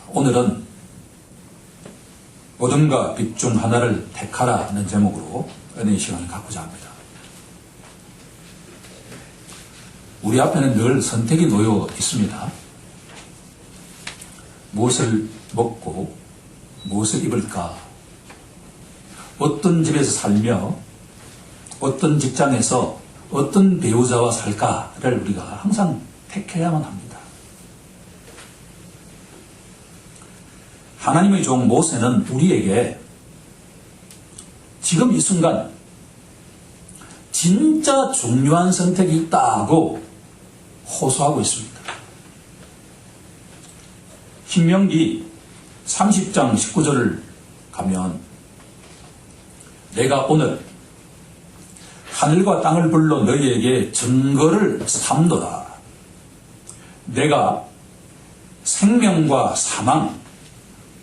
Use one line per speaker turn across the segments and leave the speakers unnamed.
오늘은 어둠과 빛 중 하나를 택하라 하는 제목으로 은혜의 시간을 갖고자 합니다. 우리 앞에는 늘 선택이 놓여 있습니다. 무엇을 먹고 무엇을 입을까? 어떤 집에서 살며 어떤 직장에서 어떤 배우자와 살까를 우리가 항상 택해야만 합니다. 하나님의 종 모세는 우리에게 지금 이 순간 진짜 중요한 선택이 있다고 호소하고 있습니다. 신명기 30장 19절을 가면 내가 오늘 하늘과 땅을 불러 너희에게 증거를 삼노라. 내가 생명과 사망,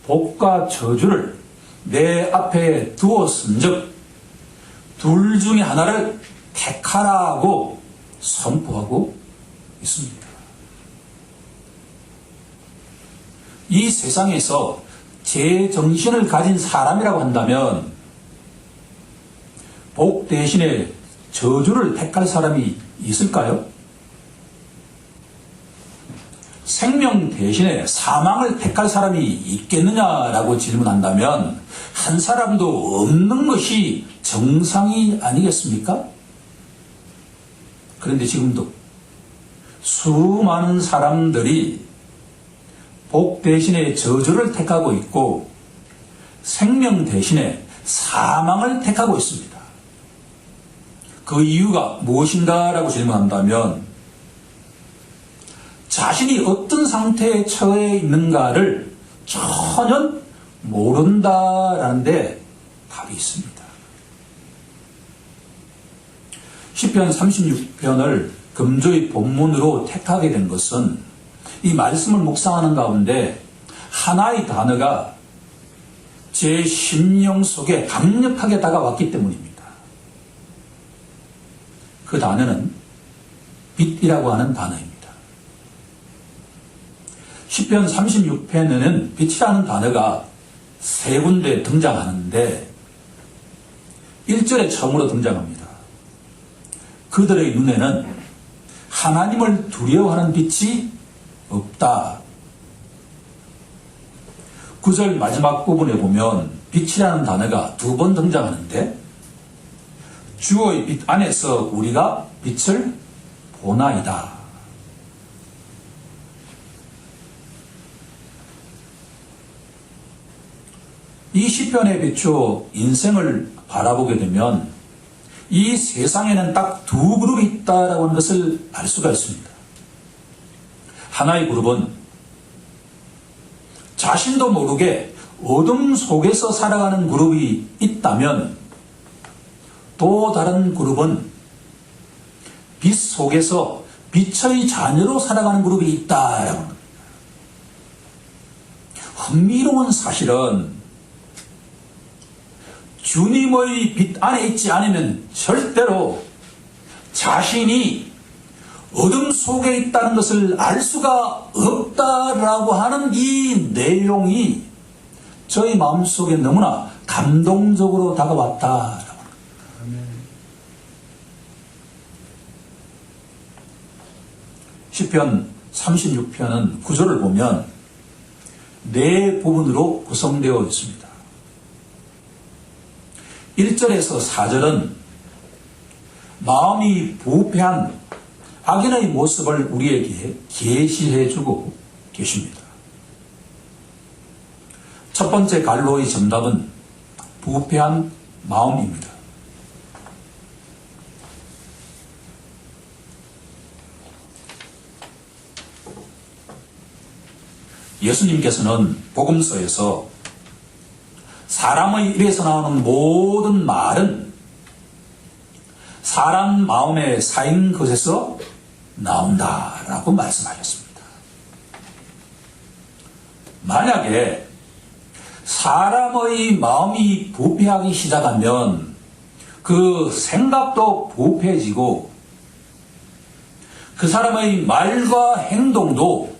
복과 저주를 내 앞에 두었은즉 둘 중에 하나를 택하라고 선포하고 있습니다. 이 세상에서 제정신을 가진 사람이라고 한다면 복 대신에 저주를 택할 사람이 있을까요? 생명 대신에 사망을 택할 사람이 있겠느냐라고 질문한다면 한 사람도 없는 것이 정상이 아니겠습니까? 그런데 지금도 수많은 사람들이 복 대신에 저주를 택하고 있고 생명 대신에 사망을 택하고 있습니다. 그 이유가 무엇인가라고 질문한다면 자신이 어떤 상태에 처해 있는가를 전혀 모른다라는 데 답이 있습니다. 시편 36편을 금조의 본문으로 택하게 된 것은 이 말씀을 묵상하는 가운데 하나의 단어가 제 심령 속에 강력하게 다가왔기 때문입니다. 그 단어는 빛이라고 하는 단어입니다. 시편 36편에는 빛이라는 단어가 세 군데 등장하는데 1절에 처음으로 등장합니다. 그들의 눈에는 하나님을 두려워하는 빛이 없다. 9절 마지막 부분에 보면 빛이라는 단어가 두 번 등장하는데 주의 빛 안에서 우리가 빛을 보나이다. 이 시편에 비추어 인생을 바라보게 되면 이 세상에는 딱 두 그룹이 있다라고 하는 것을 알 수가 있습니다. 하나의 그룹은 자신도 모르게 어둠 속에서 살아가는 그룹이 있다면 또 다른 그룹은 빛 속에서 빛의 자녀로 살아가는 그룹이 있다라고 합니다. 흥미로운 사실은 주님의 빛 안에 있지 않으면 절대로 자신이 어둠 속에 있다는 것을 알 수가 없다라고 하는 이 내용이 저희 마음속에 너무나 감동적으로 다가왔다라고 합니다. 시편 36편은 구절을 보면 네 부분으로 구성되어 있습니다. 1절에서 4절은 마음이 부패한 악인의 모습을 우리에게 계시해주고 계십니다. 첫 번째 갈로의 정답은 부패한 마음입니다. 예수님께서는 복음서에서 사람의 입에서 나오는 모든 말은 사람 마음에 쌓인 것에서 나온다라고 말씀하셨습니다. 만약에 사람의 마음이 부패하기 시작하면 그 생각도 부패해지고 그 사람의 말과 행동도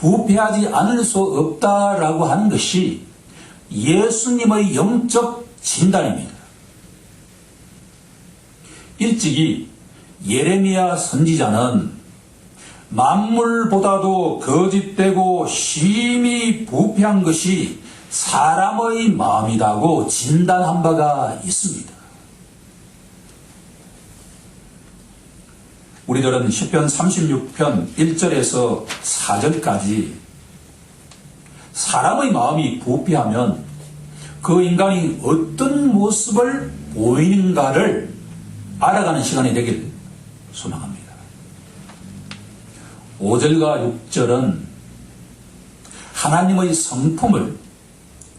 부패하지 않을 수 없다라고 하는 것이 예수님의 영적 진단입니다. 일찍이 예레미야 선지자는 만물보다도 거짓되고 심히 부패한 것이 사람의 마음이라고 진단한 바가 있습니다. 우리들은 시편 36편 1절에서 4절까지 사람의 마음이 부패하면 그 인간이 어떤 모습을 보이는가를 알아가는 시간이 되길 소망합니다. 5절과 6절은 하나님의 성품을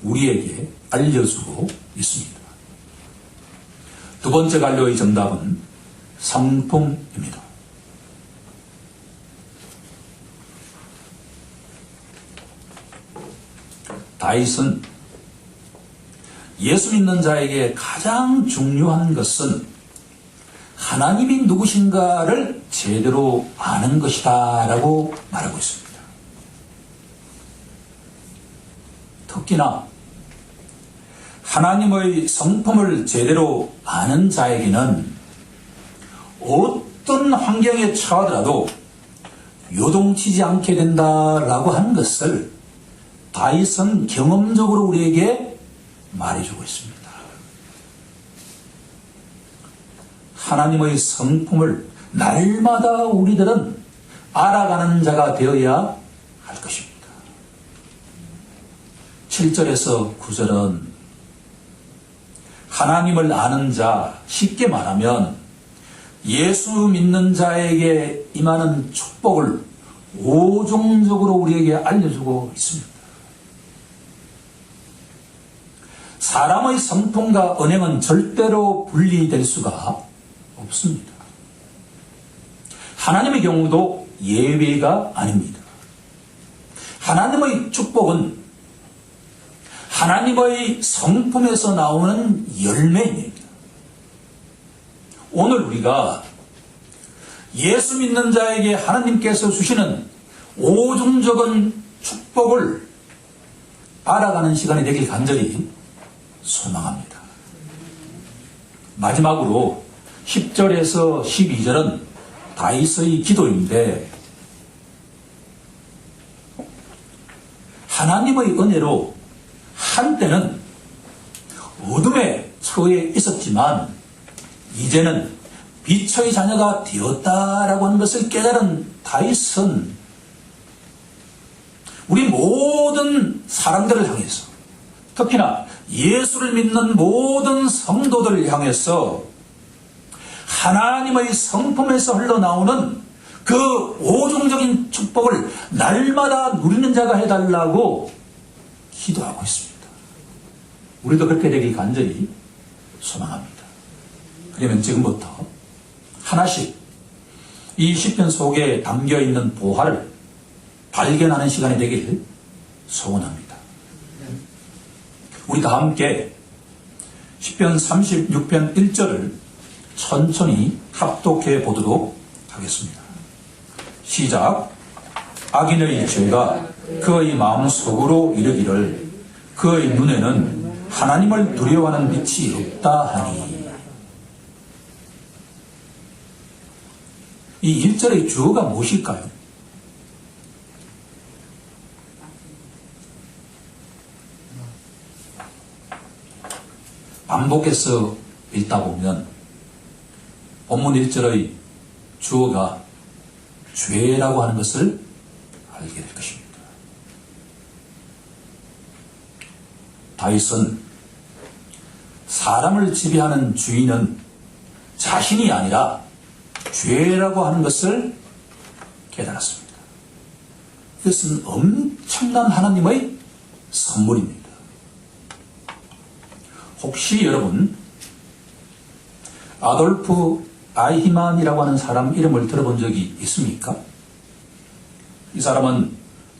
우리에게 알려주고 있습니다. 두 번째 관료의 정답은 성품입니다. 다윗은 예수 믿는 자에게 가장 중요한 것은 하나님이 누구신가를 제대로 아는 것이다 라고 말하고 있습니다. 특히나 하나님의 성품을 제대로 아는 자에게는 어떤 환경에 처하더라도 요동치지 않게 된다라고 하는 것을 다윗은 경험적으로 우리에게 말해주고 있습니다. 하나님의 성품을 날마다 우리들은 알아가는 자가 되어야 할 것입니다. 7절에서 9절은 하나님을 아는 자, 쉽게 말하면 예수 믿는 자에게 임하는 축복을 오종적으로 우리에게 알려주고 있습니다. 사람의 성품과 언행은 절대로 분리될 수가 없습니다. 하나님의 경우도 예외가 아닙니다. 하나님의 축복은 하나님의 성품에서 나오는 열매입니다. 오늘 우리가 예수 믿는 자에게 하나님께서 주시는 오종적인 축복을 알아가는 시간이 되길 간절히 소망합니다. 마지막으로 10절에서 12절은 다윗의 기도인데 하나님의 은혜로 한때는 어둠에 처해 있었지만 이제는 빛의 자녀가 되었다라고 하는 것을 깨달은 다윗은 우리 모든 사람들을 향해서 특히나 예수를 믿는 모든 성도들을 향해서 하나님의 성품에서 흘러나오는 그 오종적인 축복을 날마다 누리는 자가 해달라고 기도하고 있습니다. 우리도 그렇게 되길 간절히 소망합니다. 그러면 지금부터 하나씩 이 시편 속에 담겨있는 보화를 발견하는 시간이 되길 소원합니다. 우리 다 함께 시편 36편 1절을 천천히 합독해 보도록 하겠습니다. 시작. 악인의 죄가 그의 마음속으로 이르기를 그의 눈에는 하나님을 두려워하는 빛이 없다 하니. 이 1절의 주어가 무엇일까요? 반복해서 읽다 보면 본문 1절의 주어가 죄라고 하는 것을 알게 될 것입니다. 다윗은 사람을 지배하는 주인은 자신이 아니라 죄라고 하는 것을 깨달았습니다. 이것은 엄청난 하나님의 선물입니다. 혹시 여러분 아돌프 아이히만이라고 하는 사람 이름을 들어본 적이 있습니까? 이 사람은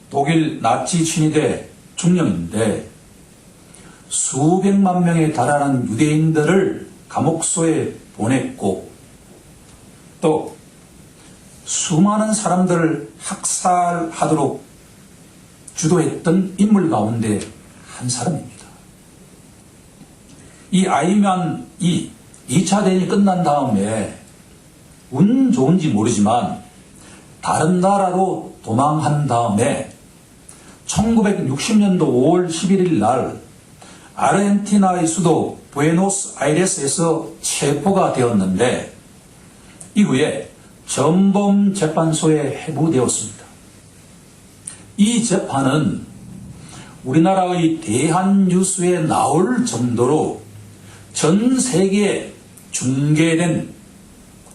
독일 나치 친위대 중령인데 수백만 명에 달하는 유대인들을 감옥소에 보냈고 또 수많은 사람들을 학살하도록 주도했던 인물 가운데 한 사람입니다. 이 아이만이 2차 대전이 끝난 다음에 운 좋은지 모르지만 다른 나라로 도망한 다음에 1960년도 5월 11일 날 아르헨티나의 수도 부에노스아이레스에서 체포가 되었는데 이후에 전범재판소에 회부되었습니다. 이 재판은 우리나라의 대한뉴스에 나올 정도로 전 세계에 중계된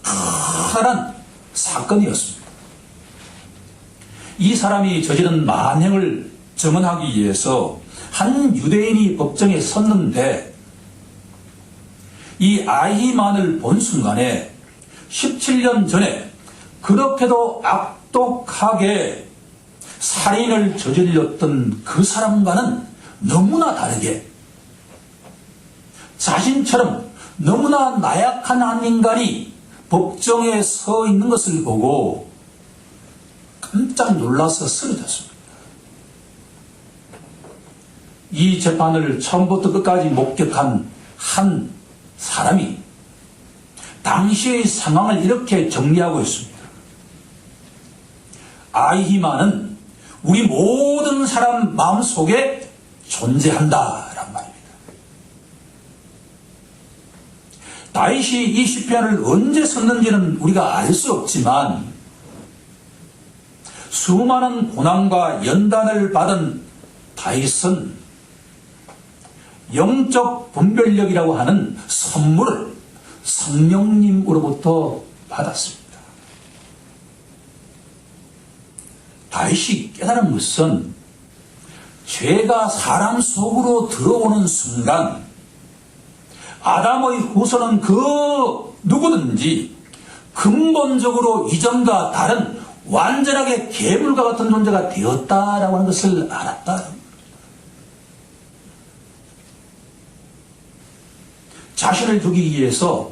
커다란 사건이었습니다. 이 사람이 저지른 만행을 증언하기 위해서 한 유대인이 법정에 섰는데 이 아히만을 본 순간에 17년 전에 그렇게도 악독하게 살인을 저질렀던 그 사람과는 너무나 다르게 자신처럼 너무나 나약한 한 인간이 법정에 서 있는 것을 보고 깜짝 놀라서 쓰러졌습니다. 이 재판을 처음부터 끝까지 목격한 한 사람이 당시의 상황을 이렇게 정리하고 있습니다. 아이히만은 우리 모든 사람 마음속에 존재한다라는 말입니다. 다윗이 이 시편을 언제 썼는지는 우리가 알 수 없지만 수많은 고난과 연단을 받은 다윗은 영적 분별력이라고 하는 선물을 성령님으로부터 받았습니다. 다윗이 깨달은 것은 죄가 사람 속으로 들어오는 순간 아담의 후손은 그 누구든지 근본적으로 이전과 다른 완전하게 괴물과 같은 존재가 되었다라고 하는 것을 알았다. 자신을 두기 위해서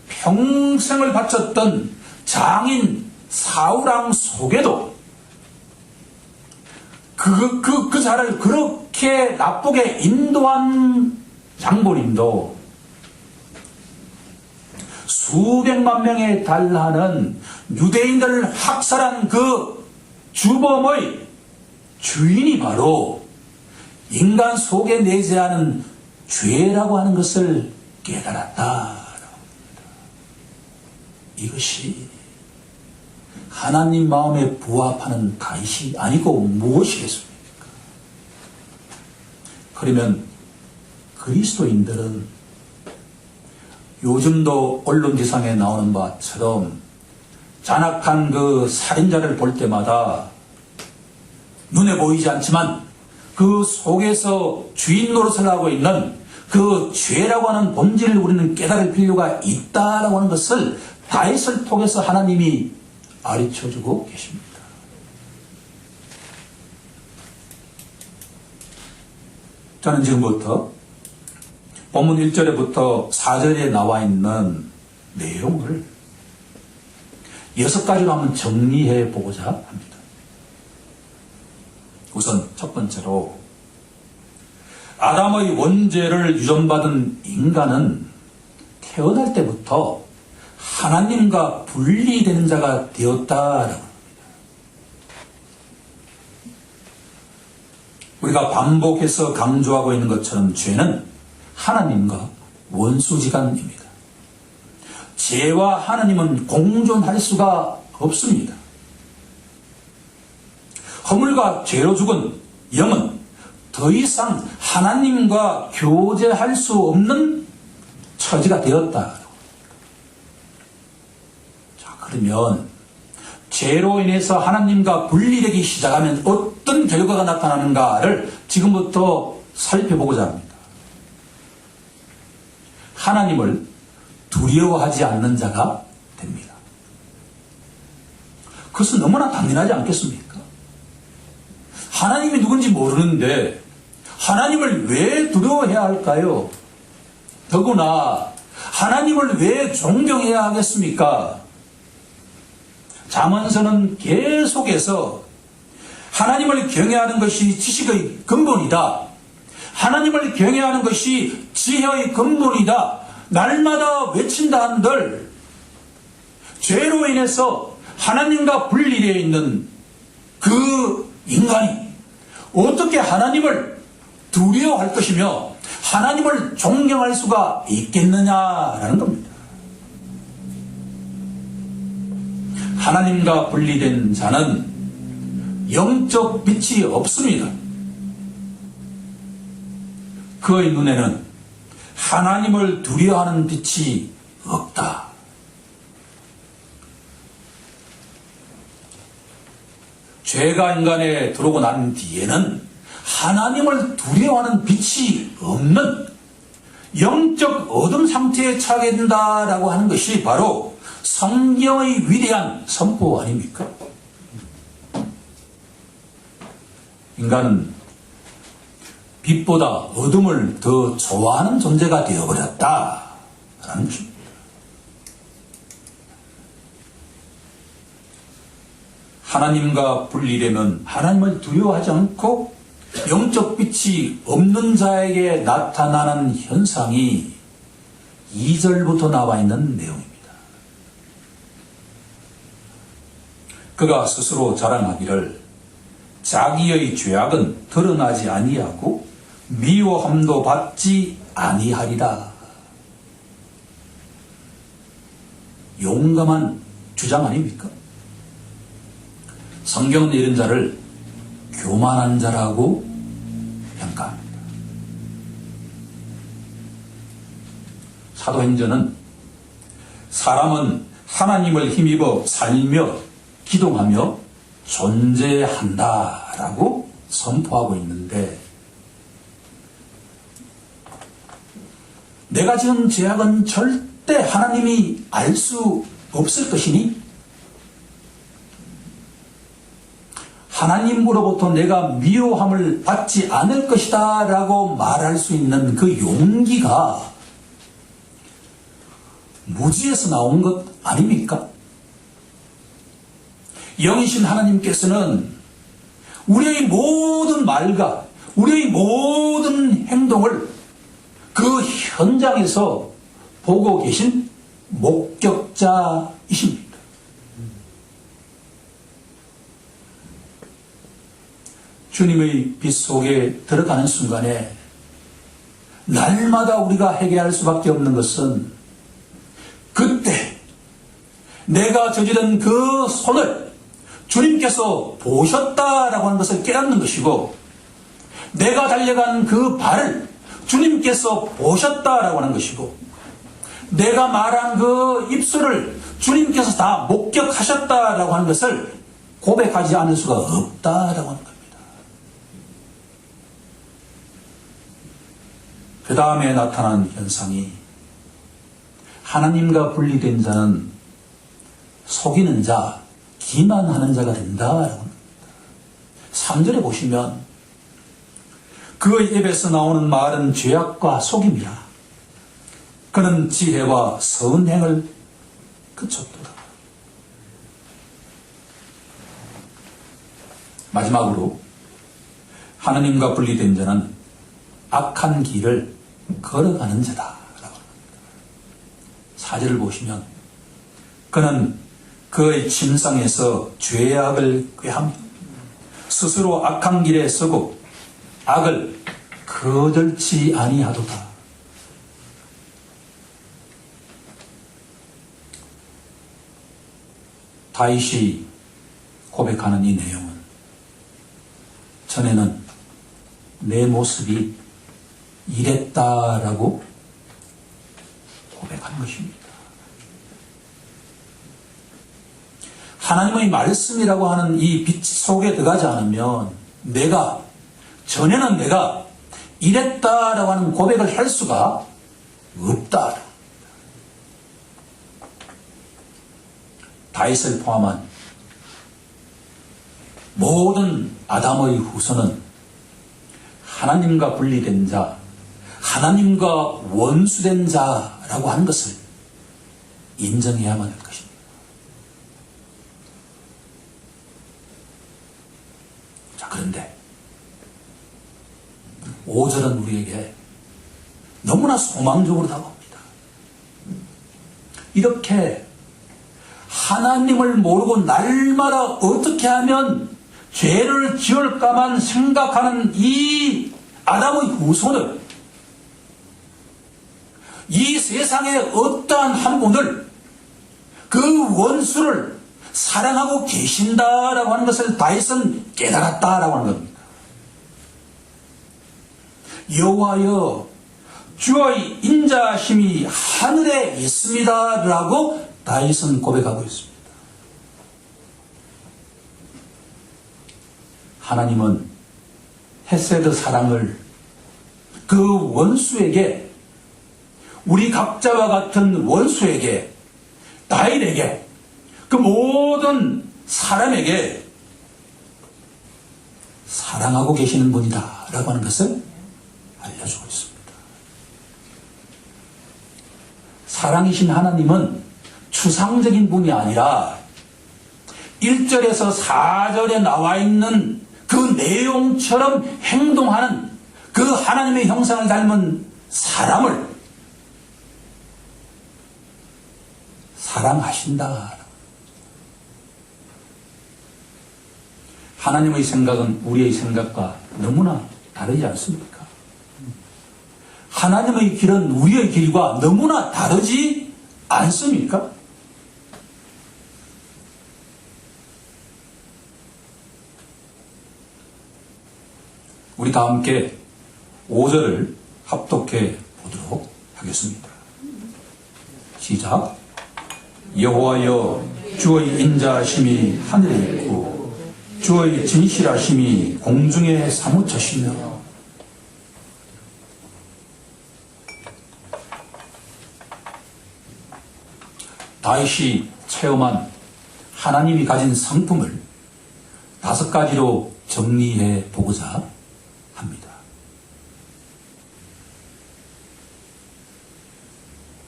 평생을 바쳤던 장인 사울왕 속에도 그 자를 그렇게 나쁘게 인도한 장본인도 수백만 명에 달하는 유대인들을 학살한 그 주범의 주인이 바로 인간 속에 내재하는 죄라고 하는 것을 깨달았다. 이것이 하나님 마음에 부합하는 다윗이 아니고 무엇이겠습니까? 그러면 그리스도인들은 요즘도 언론지상에 나오는 바처럼 잔악한 그 살인자를 볼 때마다 눈에 보이지 않지만 그 속에서 주인 노릇을 하고 있는 그 죄라고 하는 본질을 우리는 깨달을 필요가 있다라고 하는 것을 다윗을 통해서 하나님이 가르쳐주고 계십니다. 저는 지금부터 본문 1절에부터 4절에 나와 있는 내용을 6가지로 한번 정리해 보고자 합니다. 우선 첫 번째로 아담의 원죄를 유전받은 인간은 태어날 때부터 하나님과 분리되는 자가 되었다라고 합니다. 우리가 반복해서 강조하고 있는 것처럼 죄는 하나님과 원수지간입니다. 죄와 하나님은 공존할 수가 없습니다. 허물과 죄로 죽은 영은 더 이상 하나님과 교제할 수 없는 처지가 되었다. 자, 그러면 죄로 인해서 하나님과 분리되기 시작하면 어떤 결과가 나타나는가를 지금부터 살펴보고자 합니다. 하나님을 두려워하지 않는 자가 됩니다. 그것은 너무나 당연하지 않겠습니까? 하나님이 누군지 모르는데 하나님을 왜 두려워해야 할까요? 더구나 하나님을 왜 존경해야 하겠습니까? 잠언서는 계속해서 하나님을 경외하는 것이 지식의 근본이다. 하나님을 경외하는 것이 지혜의 근본이다. 날마다 외친다 한들 죄로 인해서 하나님과 분리되어 있는 그 인간이 어떻게 하나님을 두려워할 것이며 하나님을 존경할 수가 있겠느냐라는 겁니다. 하나님과 분리된 자는 영적 빛이 없습니다. 그의 눈에는 하나님을 두려워하는 빛이 없다. 죄가 인간에 들어오고 난 뒤에는 하나님을 두려워하는 빛이 없는 영적 어둠 상태에 처하게 된다라고 하는 것이 바로 성경의 위대한 선포 아닙니까? 인간은 빛보다 어둠을 더 좋아하는 존재가 되어버렸다라는 것입니다. 하나님과 분리되면 하나님을 두려워하지 않고 영적 빛이 없는 자에게 나타나는 현상이 2절부터 나와 있는 내용입니다. 그가 스스로 자랑하기를 자기의 죄악은 드러나지 아니하고 미워함도 받지 아니하리라. 용감한 주장 아닙니까? 성경은 이런 자를 교만한 자라고 평가합니다. 사도행전은 사람은 하나님을 힘입어 살며 기동하며 존재한다라고 선포하고 있는데 내가 지은 죄악은 절대 하나님이 알 수 없을 것이니 하나님으로부터 내가 미워함을 받지 않을 것이다 라고 말할 수 있는 그 용기가 무지에서 나온 것 아닙니까? 영이신 하나님께서는 우리의 모든 말과 우리의 모든 행동을 그 현장에서 보고 계신 목격자이십니다. 주님의 빛 속에 들어가는 순간에 날마다 우리가 회개할 수밖에 없는 것은 그때 내가 저지른 그 손을 주님께서 보셨다라고 하는 것을 깨닫는 것이고 내가 달려간 그 발을 주님께서 보셨다라고 하는 것이고 내가 말한 그 입술을 주님께서 다 목격하셨다라고 하는 것을 고백하지 않을 수가 없다라고 하는 겁니다. 그 다음에 나타난 현상이 하나님과 분리된 자는 속이는 자, 기만하는 자가 된다라고 합니다. 3절에 보시면 그의 입에서 나오는 말은 죄악과 속임이라. 그는 지혜와 선행을 그쳤도다. 마지막으로 하나님과 분리된 자는 악한 길을 걸어가는 자다라고 합니다. 4절을 보시면 그는 그의 침상에서 죄악을 꾀하며 스스로 악한 길에 서고 악을 거절치 아니하도다. 다윗이 고백하는 이 내용은 전에는 내 모습이 이랬다라고 고백한 것입니다. 하나님의 말씀이라고 하는 이 빛 속에 들어가지 않으면 전에는 내가 이랬다라고 하는 고백을 할 수가 없다. 다윗을 포함한 모든 아담의 후손은 하나님과 분리된 자, 하나님과 원수된 자라고 하는 것을 인정해야만 할 것입니다. 그런데 5절은 우리에게 너무나 소망적으로 다가옵니다. 이렇게 하나님을 모르고 날마다 어떻게 하면 죄를 지을까만 생각하는 이 아담의 후손을, 이 세상의 어떠한 한 분을, 그 원수를 사랑하고 계신다라고 하는 것을 다윗은 깨달았다라고 하는 겁니다. 여호와여, 주의 인자하심이 하늘에 있습니다라고 다윗은 고백하고 있습니다. 하나님은 헤세드 사랑을 그 원수에게, 우리 각자와 같은 원수에게, 다윗에게, 그 모든 사람에게 사랑하고 계시는 분이다 라고 하는 것을 알려주고 있습니다. 사랑이신 하나님은 추상적인 분이 아니라 1절에서 4절에 나와 있는 그 내용처럼 행동하는 그 하나님의 형상을 닮은 사람을 사랑하신다. 하나님의 생각은 우리의 생각과 너무나 다르지 않습니까? 하나님의 길은 우리의 길과 너무나 다르지 않습니까? 우리 다 함께 5절을 합독해 보도록 하겠습니다. 시작. 여호와여, 주의 인자하심이 하늘에 있고 주의 진실하심이 공중에 사무쳐시며. 다윗이 체험한 하나님이 가진 성품을 5가지로 정리해 보고자 합니다.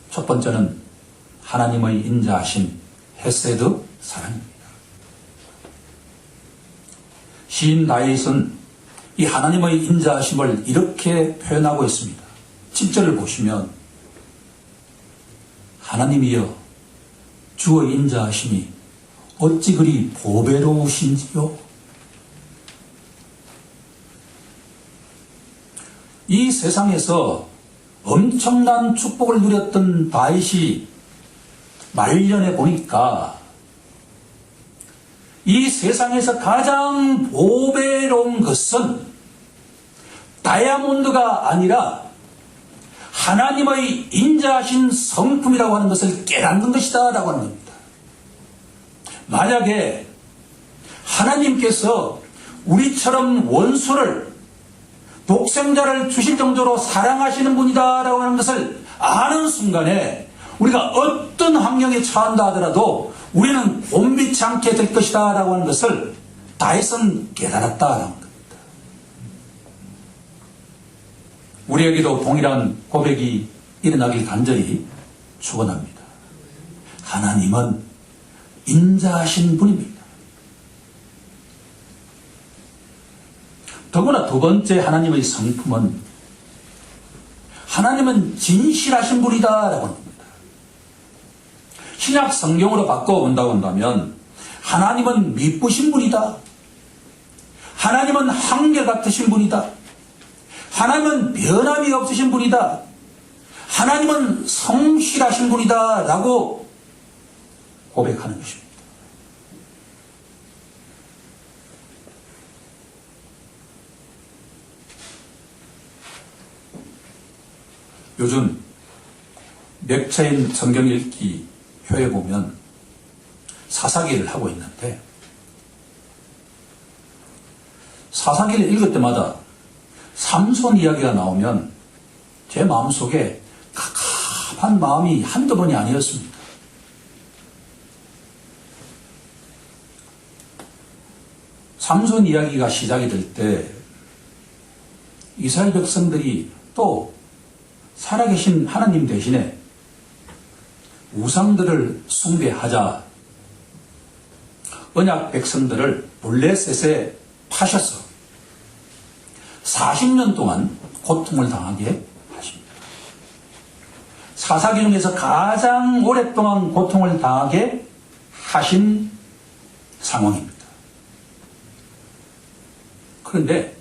첫 번째는 하나님의 인자하심, 헤세드 사랑입니다. 시인 다윗은 이 하나님의 인자하심을 이렇게 표현하고 있습니다. 7절을 보시면 하나님이여, 주의 인자하심이 어찌 그리 보배로우신지요. 이 세상에서 엄청난 축복을 누렸던 다윗이 말년에 보니까 이 세상에서 가장 보배로운 것은 다이아몬드가 아니라 하나님의 인자하신 성품이라고 하는 것을 깨닫는 것이다 라고 하는 겁니다. 만약에 하나님께서 우리처럼 원수를, 독생자를 주실 정도로 사랑하시는 분이다 라고 하는 것을 아는 순간에 우리가 어떤 환경에 처한다 하더라도 우리는 곤비치 않게 될 것이다 라고 하는 것을 다윗은 깨달았다라는 겁니다. 우리에게도 동일한 고백이 일어나길 간절히 축원합니다. 하나님은 인자하신 분입니다. 더구나 두 번째 하나님의 성품은 하나님은 진실하신 분이다라고 합니다. 신약 성경으로 바꿔본다고 한다면 하나님은 미쁘신 분이다. 하나님은 한결같으신 분이다. 하나님은 변함이 없으신 분이다. 하나님은 성실하신 분이다 라고 고백하는 것입니다. 요즘 맥체인 성경 읽기 표에 보면 사사기를 하고 있는데, 사사기를 읽을 때마다 삼손 이야기가 나오면 제 마음속에 갑갑한 마음이 한두 번이 아니었습니다. 삼손 이야기가 시작이 될 때 이스라엘 백성들이 또 살아계신 하나님 대신에 우상들을 숭배하자 언약 백성들을 블레셋에 파셔서 40년 동안 고통을 당하게 하십니다. 사사기 중에서 가장 오랫동안 고통을 당하게 하신 상황입니다. 그런데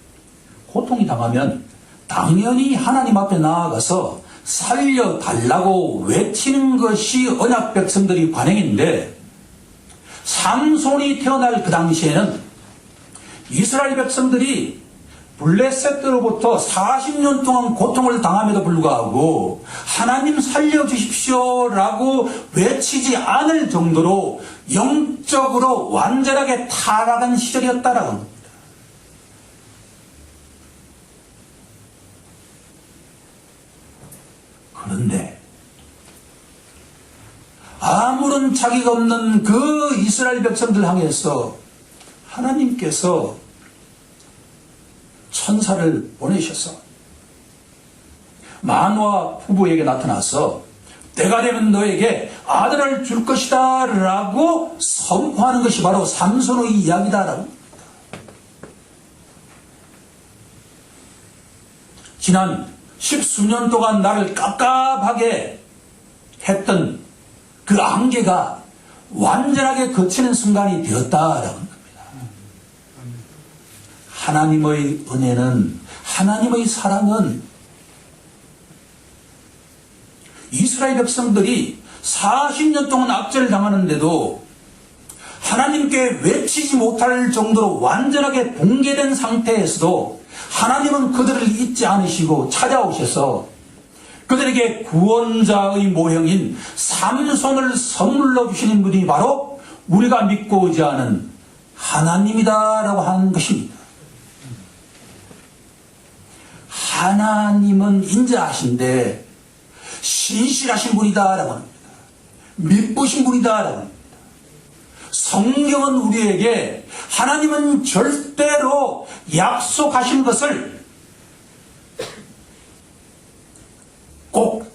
고통이 당하면 당연히 하나님 앞에 나아가서 살려달라고 외치는 것이 언약 백성들이 관행인데, 삼손이 태어날 그 당시에는 이스라엘 백성들이 블레셋으로부터 40년 동안 고통을 당함에도 불구하고 하나님 살려주십시오라고 외치지 않을 정도로 영적으로 완전하게 타락한 시절이었다라고 합니다. 그런데 아무런 자기가 없는 그 이스라엘 백성들 향해서 하나님께서 천사를 보내셔서 마노아 부부에게 나타나서 때가 되면 너에게 아들을 줄 것이다 라고 선포하는 것이 바로 삼손의 이야기다라고 합니다. 지난 10수년 동안 나를 깝깝하게 했던 그 안개가 완전하게 거치는 순간이 되었다라고 합니다. 하나님의 은혜는, 하나님의 사랑은 이스라엘 백성들이 40년 동안 압제를 당하는데도 하나님께 외치지 못할 정도로 완전하게 붕괴된 상태에서도 하나님은 그들을 잊지 않으시고 찾아오셔서 그들에게 구원자의 모형인 삼손을 선물로 주시는 분이 바로 우리가 믿고 의지하는 하나님이다라고 하는 것입니다. 하나님은 인자하신데 신실하신 분이다라고 합니다. 믿으신 분이다라고 합니다. 성경은 우리에게 하나님은 절대로 약속하신 것을 꼭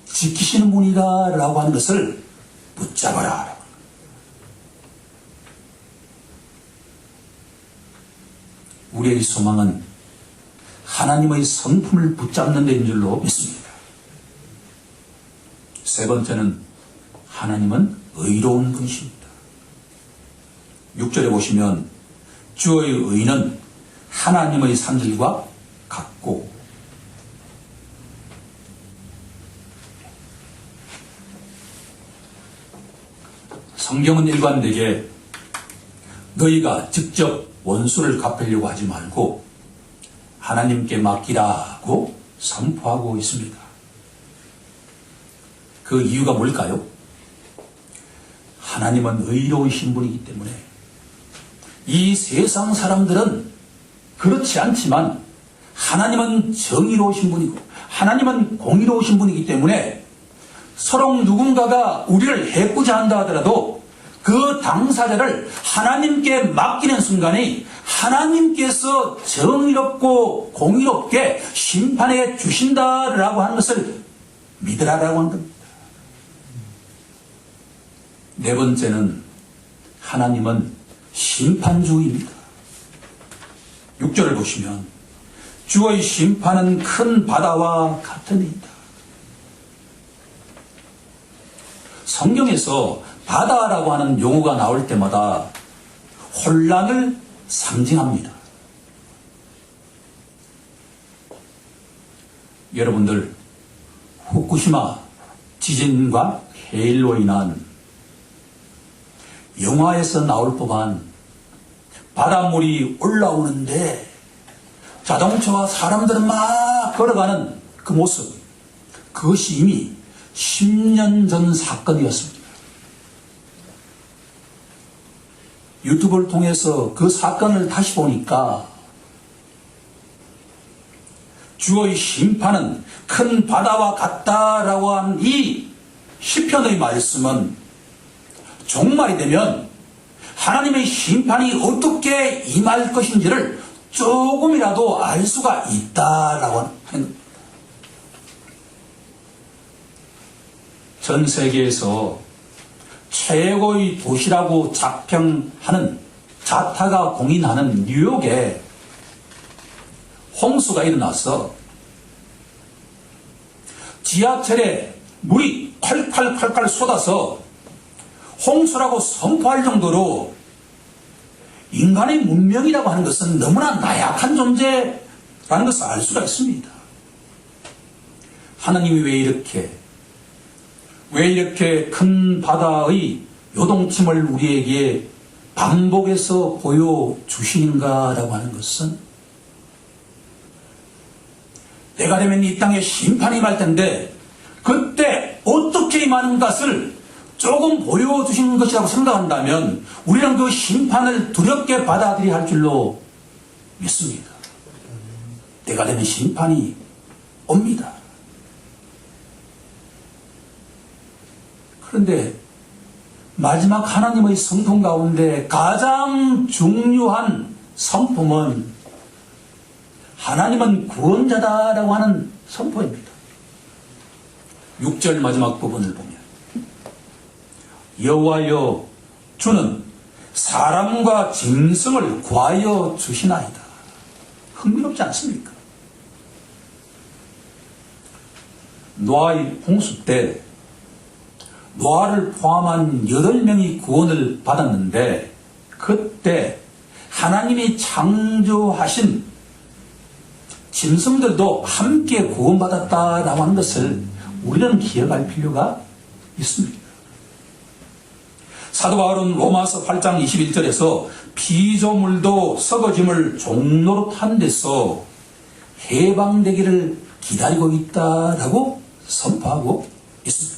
지키시는 분이다라고 하는 것을 붙잡아라. 우리의 소망은 하나님의 성품을 붙잡는 데인 줄로 믿습니다. 세 번째는 하나님은 의로운 분이십니다. 6절에 보시면 주의 의는 하나님의 산들과 같고, 성경은 일관되게 너희가 직접 원수를 갚으려고 하지 말고 하나님께 맡기라고 선포하고 있습니다. 그 이유가 뭘까요? 하나님은 의로우신 분이기 때문에. 이 세상 사람들은 그렇지 않지만 하나님은 정의로우신 분이고 하나님은 공의로우신 분이기 때문에 서로 누군가가 우리를 해코자 한다 하더라도 그 당사자를 하나님께 맡기는 순간에 하나님께서 정의롭고 공의롭게 심판해 주신다라고 하는 것을 믿으라라고 하는 겁니다. 네 번째는 하나님은 심판주입니다. 6절을 보시면 주의 심판은 큰 바다와 같으니이다. 성경에서 바다라고 하는 용어가 나올 때마다 혼란을 상징합니다. 여러분들, 후쿠시마 지진과 해일로 인한 영화에서 나올 법한 바닷물이 올라오는데 자동차와 사람들은 막 걸어가는 그 모습, 그것이 이미 10년 전 사건이었습니다. 유튜브를 통해서 그 사건을 다시 보니까 주의 심판은 큰 바다와 같다라고 한 이 시편의 말씀은 종말이 되면 하나님의 심판이 어떻게 임할 것인지를 조금이라도 알 수가 있다라고 하는 겁니다. 전 세계에서 최고의 도시라고 자타가 공인하는 뉴욕에 홍수가 일어나서 지하철에 물이 콸콸콸콸 쏟아서 홍수라고 선포할 정도로 인간의 문명이라고 하는 것은 너무나 나약한 존재라는 것을 알 수가 있습니다. 하나님이 왜 이렇게 큰 바다의 요동침을 우리에게 반복해서 보여주시는가라고 하는 것은 때가 되면 이 땅에 심판이 임할 텐데 그때 어떻게 임하는 것을 조금 보여주시는 것이라고 생각한다면 우리는 그 심판을 두렵게 받아들여야 할 줄로 믿습니다. 때가 되면 심판이 옵니다. 그런데 마지막 하나님의 성품 가운데 가장 중요한 성품은 하나님은 구원자다라고 하는 선포입니다. 6절 마지막 부분을 보면 여호와여 주는 사람과 짐승을 구하여 주시나이다. 흥미롭지 않습니까? 노아의 홍수 때 노아를 포함한 8명이 구원을 받았는데 그때 하나님이 창조하신 짐승들도 함께 구원받았다라고 하는 것을 우리는 기억할 필요가 있습니다. 사도 바울은 로마서 8장 21절에서 피조물도 썩어짐을 종노릇한 데서 해방되기를 기다리고 있다라고 선포하고 있습니다.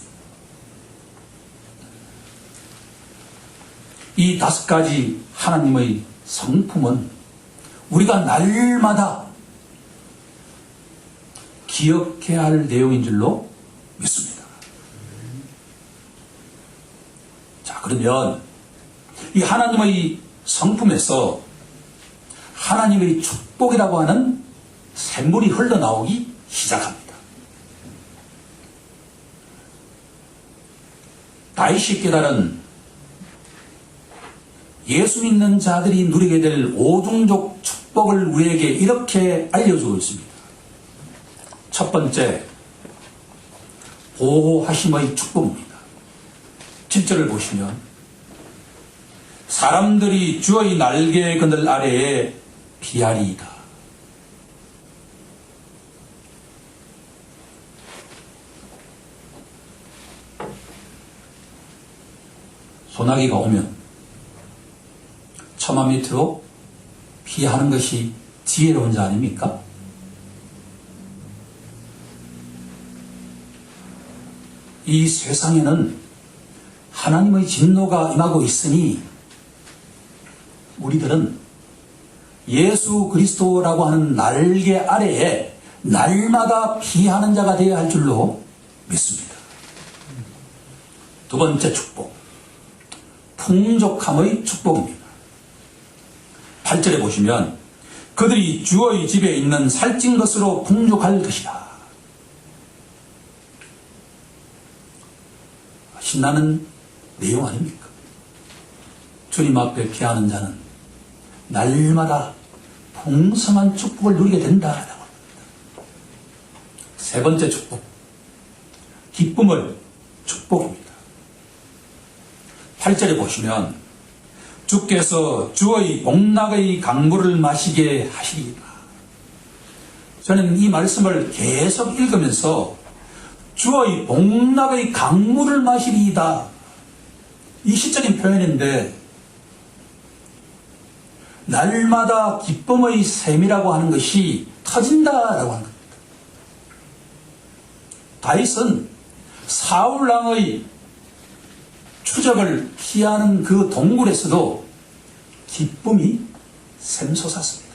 이 5가지 하나님의 성품은 우리가 날마다 기억해야 할 내용인 줄로 믿습니다. 자, 그러면 이 하나님의 성품에서 하나님의 축복이라고 하는 샘물이 흘러나오기 시작합니다. 다윗이 깨달은 예수 믿는 자들이 누리게 될 오중족 축복을 우리에게 이렇게 알려주고 있습니다. 첫 번째, 보호하심의 축복입니다. 7절을 보시면 사람들이 주의 날개 그늘 아래에 피하리이다. 소나기가 오면 처마 밑으로 피하는 것이 지혜로운 자 아닙니까? 이 세상에는 하나님의 진노가 임하고 있으니 우리들은 예수 그리스도라고 하는 날개 아래에 날마다 피하는 자가 되어야 할 줄로 믿습니다. 두 번째 축복, 풍족함의 축복입니다. 8절에 보시면 그들이 주의 집에 있는 살찐 것으로 풍족할 것이다. 신나는 내용 아닙니까? 주님 앞에 피하는 자는 날마다 풍성한 축복을 누리게 된다라고 합니다. 세 번째 축복, 기쁨의 축복입니다. 8절에 보시면 주께서 주의 복락의 강물을 마시게 하시리라. 저는 이 말씀을 계속 읽으면서 주의 복락의 강물을 마시리이다. 이 시적인 표현인데 날마다 기쁨의 샘이라고 하는 것이 터진다라고 하는 겁니다. 다윗은 사울왕의 추적을 피하는 그 동굴에서도 기쁨이 샘솟았습니다.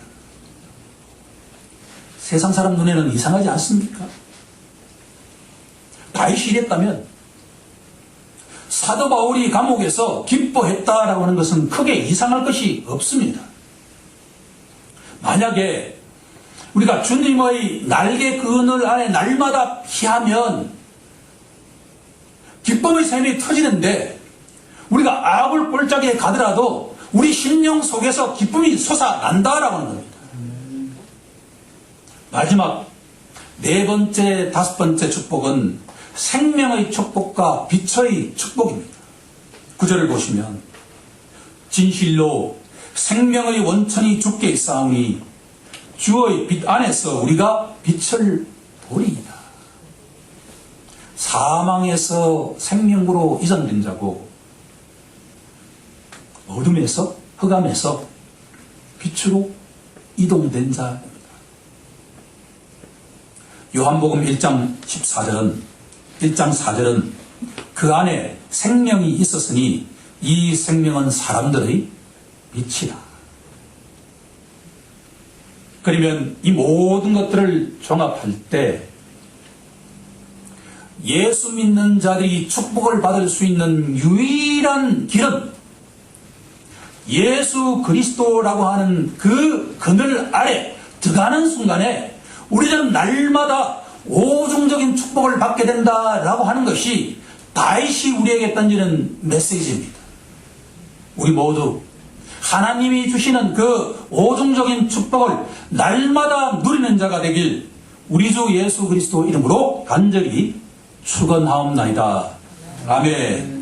세상 사람 눈에는 이상하지 않습니까? 다윗이 이랬다면 사도 바울이 감옥에서 기뻐했다라고 하는 것은 크게 이상할 것이 없습니다. 만약에 우리가 주님의 날개 그늘 아래 날마다 피하면 기쁨의 샘이 터지는데 우리가 아굴볼짝에 가더라도 우리 심령 속에서 기쁨이 솟아난다라고 하는 겁니다. 마지막 네 번째, 다섯 번째 축복은 생명의 축복과 빛의 축복입니다. 구절을 보시면 진실로 생명의 원천이 주께 있사오니 주의 빛 안에서 우리가 빛을 보리이다. 사망에서 생명으로 이전된 자고 어둠에서 흑암에서 빛으로 이동된 자입니다. 요한복음 1장 4절은 그 안에 생명이 있었으니 이 생명은 사람들의 빛이다. 그러면 이 모든 것들을 종합할 때 예수 믿는 자들이 축복을 받을 수 있는 유일한 길은 예수 그리스도라고 하는 그 그늘 아래 들어가는 순간에 우리는 날마다 오중적인 축복을 받게 된다라고 하는 것이 다윗이 우리에게 던지는 메시지입니다. 우리 모두 하나님이 주시는 그 오중적인 축복을 날마다 누리는 자가 되길 우리 주 예수 그리스도 이름으로 간절히 축원하옵나이다. 아멘.